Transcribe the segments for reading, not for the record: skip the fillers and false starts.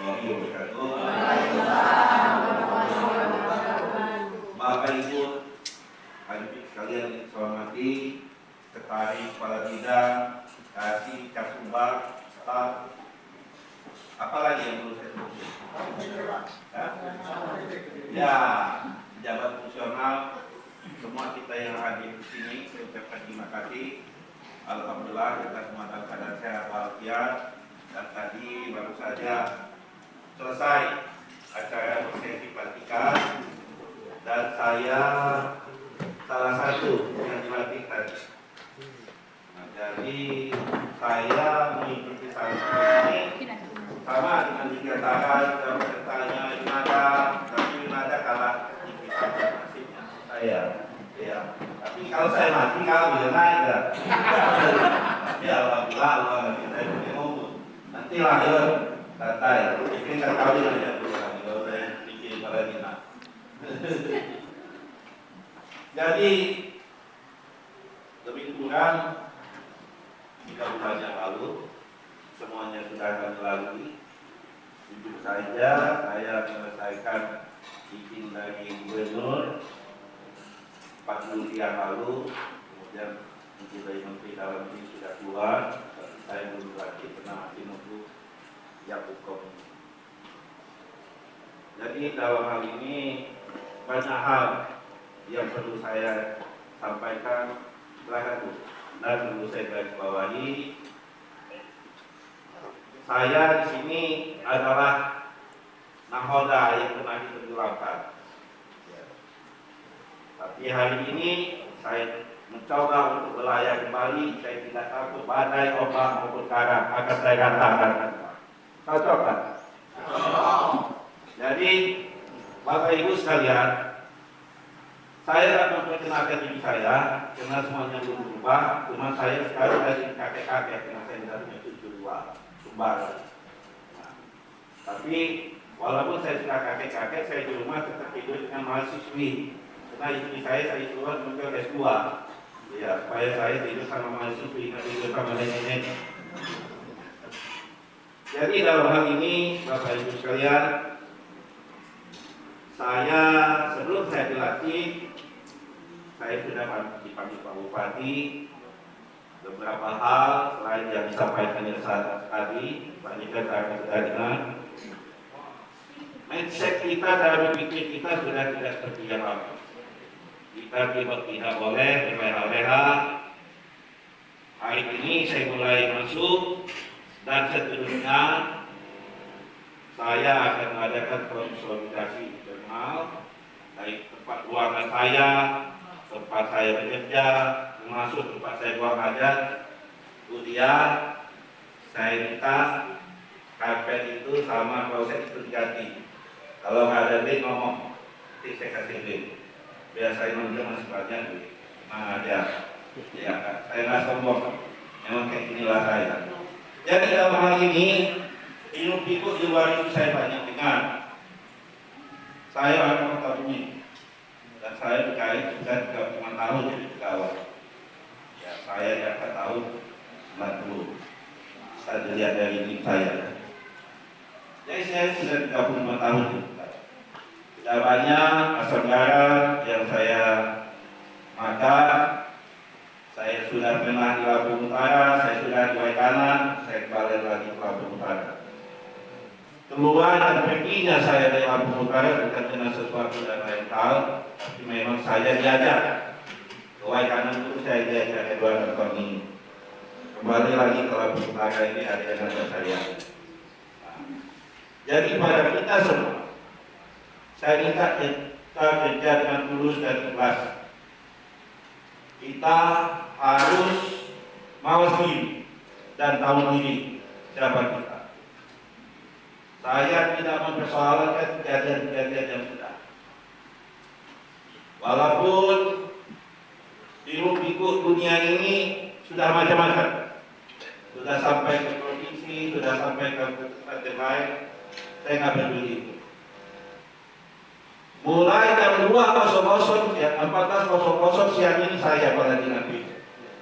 warahmatullahi wabarakatuh. Bapak Ibu hadirin sekalian yang saya hormati, Sekretaris Kepala Bidang, Kasih, Kasubag, staf, apalagi yang perlu saya sebutkan? Ya, pejabat fungsional, semua kita yang hadir di sini, saya ucapkan terima kasih. Alhamdulillah kita semua dalam keadaan sehat walafiat, dan tadi baru saja selesai acara prosesi pelantikan dan saya salah satu yang dilantikkan. Nah, jadi saya mengikuti salah ini sama dengan dikatakan pesertanya Yunada, tapi Yunada kalah tipis nasibnya saya. Ya, tapi kalau saya mati kalau dia naik ya. Tapi alhamdulillah Allah kita punya umur. Nanti lahir santai, bikin kawin aja dulu kalau saya bikin pada dina. Jadi lebih kurang 3 bulan yang lalu semuanya sudah kami lalui. Jujur saja saya menyelesaikan izin dari gubernur 40 yang lalu, kemudian izin dari Menteri Dalam Negeri sudah keluar, tapi saya belum lagi pernah masih menunggu yang hukum. Jadi dalam hal ini banyak hal yang perlu saya sampaikan dan perlu saya garis bawahi. Saya di sini adalah nahoda yang pernah ditenggelamkan. Tapi hari ini saya mencoba untuk berlayar kembali. Saya tidak takut badai, ombak maupun karang. Akan saya katakan, cocok kan? Jadi Bapak Ibu sekalian, saya akan memperkenalkan diri saya karena semuanya belum berubah. Cuma saya sekarang dari kakek-kakek karena saya tidak punya 72 kembar. Nah, tapi walaupun saya sudah kakek-kakek, saya di rumah tetap hidup dengan mahasiswi. Karena istri saya keluar untuk S2. Ya, supaya saya tidur sama mahasiswi, tidak tidur sama nenek. Jadi dalam hal ini, Bapak Ibu sekalian, saya sebelum saya dilantik, saya sudah dipanggil Pak Bupati. Beberapa hal selain yang disampaikan saat tadi, Pak Nika sudah dengar. Mindset kita dalam berpikir kita sudah tidak seperti yang lama. Kita tidak boleh berleha-leha. Hari ini saya mulai masuk dan seterusnya saya akan mengadakan konsolidasi internal dari tempat ruangan saya, tempat saya bekerja, termasuk tempat saya buang hajat. Kemudian saya minta karpet itu sama proses itu diganti. Kalau nggak ada duit ngomong, nanti saya kasih duit. Biar saya nonton masih banyak duit. Nah aja, ya saya nggak sombong. Memang kayak inilah saya. Jadi dalam hal ini, ilmu pikuk di luar itu saya banyak dengar. Saya orang Kota Bumi dan saya berkait sudah 35 tahun jadi pegawai. Ya saya di atas tahun 90. Saya dilihat dari tim saya. Jadi saya sudah 35 tahun. Tidak banyak saudara yang saya makan. Saya sudah pernah di Lampung Utara, saya sudah di Waikanan, saya kembali lagi ke Lampung Utara. Keluar dan perginya saya dari Lampung Utara bukan dengan sesuatu dan lain hal, tapi memang saya diajak. Ke Waikanan itu saya diajak Edward Antoni. Kembali lagi ke Lampung Utara ini ada yang ada saya. Jadi pada kita semua, saya minta kita kerja dengan tulus dan ikhlas. Kita harus mawas diri dan tahu diri siapa kita. Saya tidak mempersoalkan kejadian-kejadian yang sudah. Walaupun hiruk-pikuk dunia ini sudah macam-macam, sudah sampai ke provinsi, sudah sampai ke tempat lain, saya nggak peduli itu. Mulai jam 2.00 ya 14.00 siang ini saya pada dinasti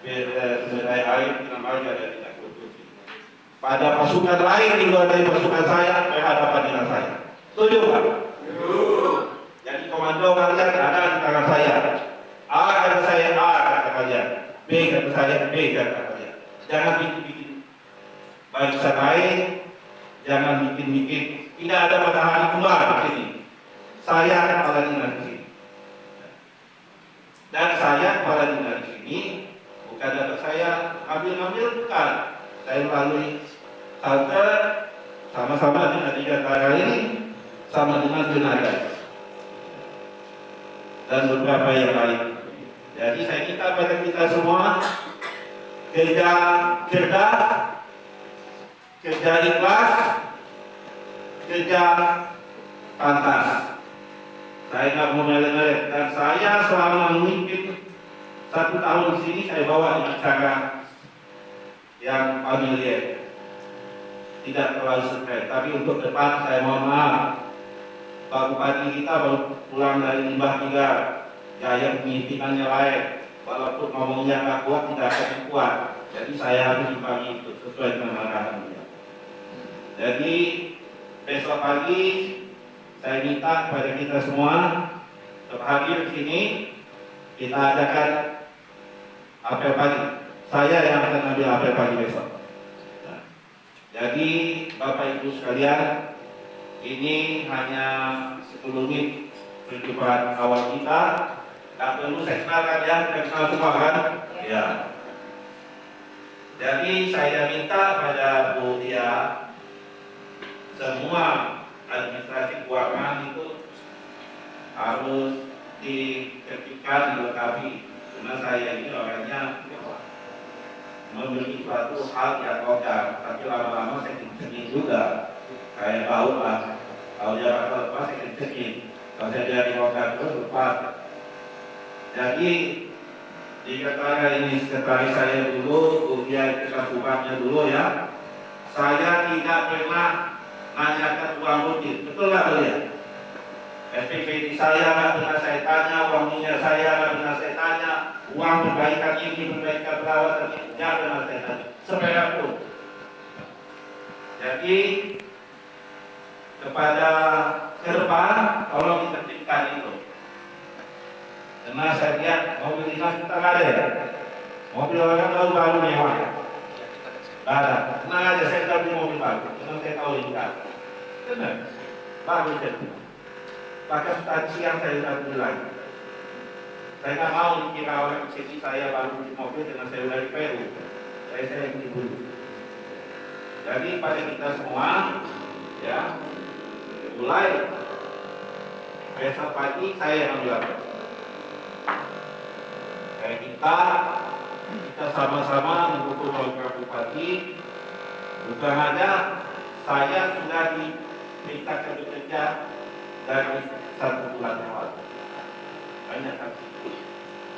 sumber daya air dengan marga dari Dinas Produksi. pada pasukan lain di luar dari pasukan saya berhadapan dengan saya. Setuju Pak? Jadi komando kalian ada di tangan saya. A kata saya A kata kalian, B kata saya B kata kalian. Jangan bikin-bikin barisan lain, jangan bikin-bikin. Tidak ada matahari kembar di sini. Saya kepala dinas di sini. Dan saya kepala dinas di sini bukan data saya ambil-ambil, bukan. Saya melalui halte sama-sama dengan 3 kali ini, sama dengan Junaga dan beberapa yang lain. Jadi saya minta pada kita semua kerja cerdas, kerja ikhlas, kerja pantas. Saya nggak mau melek-melek, dan saya selama memimpin 1 tahun di sini saya bawa dengan cara yang familiar, tidak terlalu stres. Tapi untuk depan saya mohon maaf, Pak Bupati kita baru pulang dari Limbah 3, gaya pemimpinannya lain, walaupun ngomongnya nggak kuat, tidak akan kuat. Jadi saya harus dibagi itu sesuai dengan arahannya. Jadi besok pagi saya minta kepada kita semua untuk hadir di sini. Kita adakan apel pagi. Saya yang akan ambil apel pagi besok. Nah, jadi Bapak Ibu sekalian, ini hanya 10 menit perjumpaan awal kita. Tak perlu saya kenalkan ya, kenal semua kan? Ya. Jadi saya minta pada Bu Dia, semua administrasi keuangan itu harus diketikkan, dilengkapi. Karena saya ini orangnya memiliki suatu hal yang logam, tapi lama-lama saya sedih juga. Saya tahu lah, kalau jarak lepas saya sedih. Kalau saya dari logam terus lepas. Jadi dikatakan ini sekretaris saya dulu, kemudian kesasukannya dulu ya. Saya tidak pernah nanyakan uang rutin, betul nggak kalian? SPP saya nggak pernah saya tanya, uang minyak saya nggak pernah saya tanya, uang perbaikan ini, perbaikan perawatan ini, nggak pernah saya tanya, seperak pun. Jadi kepada ke depan, tolong ditertibkan itu. Karena saya lihat mobil dinas kita nggak ada ya, mobil orang baru mewah. Nggak ada, tenang aja saya tidak beli mobil baru, karena saya tahu ini nggak ada. Benar, bagus itu. Bahkan tadi siang saya sudah bilang, saya nggak mau dikira orang sini saya baru beli mobil dengan saya dari Peru. Saya beli dulu. Jadi pada kita semua, ya, mulai besok pagi saya yang ambil. Kayak kita sama-sama mendukung program Bupati. Bukan hanya saya sudah diminta kerja dari 1 bulan yang lalu, banyak kan.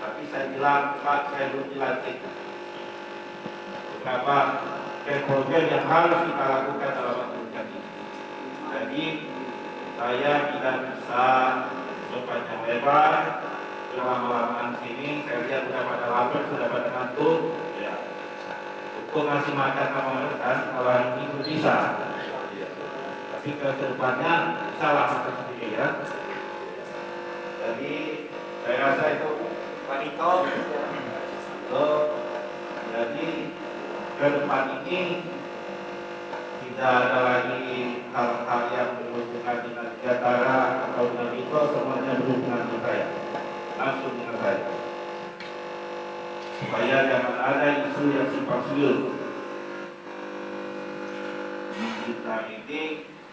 Tapi saya bilang, Pak, saya belum dilantik. Beberapa program yang harus kita lakukan dalam waktu dekat ini. Jadi saya tidak bisa berpanjang lebar, berlama-lamaan sini. Saya lihat sudah pada lapar, sudah pada ngantuk. Ya, untuk ngasih makan sama mereka, kalau ini bisa. Tapi ke depannya salah sendiri ya. Jadi saya rasa itu Pak Niko. Jadi ke depan ini tidak ada lagi hal-hal yang berhubungan dengan Jatara atau dengan Niko, semuanya berhubungan dengan saya, langsung dengan saya. Supaya jangan ada isu yang simpang siur. Kita ini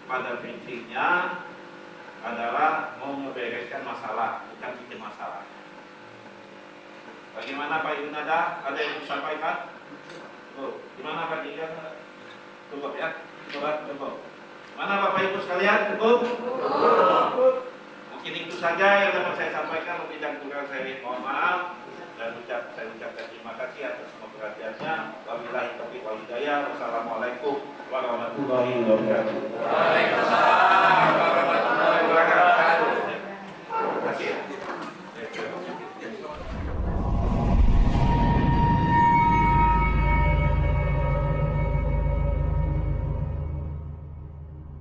pada prinsipnya adalah mau membereskan masalah, bukan bikin masalah. Bagaimana Pak Yunada? Ada yang disampaikan? Gimana Pak Diga? Cukup ya? Cukup. Mana Bapak Ibu sekalian? Cukup? Mungkin itu saja yang dapat saya sampaikan. Lebih dan kurang saya mohon maaf. Dan saya ucapkan terima kasih atas semua perhatiannya. Wabillahi taufiq wal hidayah. Wassalamualaikum warahmatullahi wabarakatuh.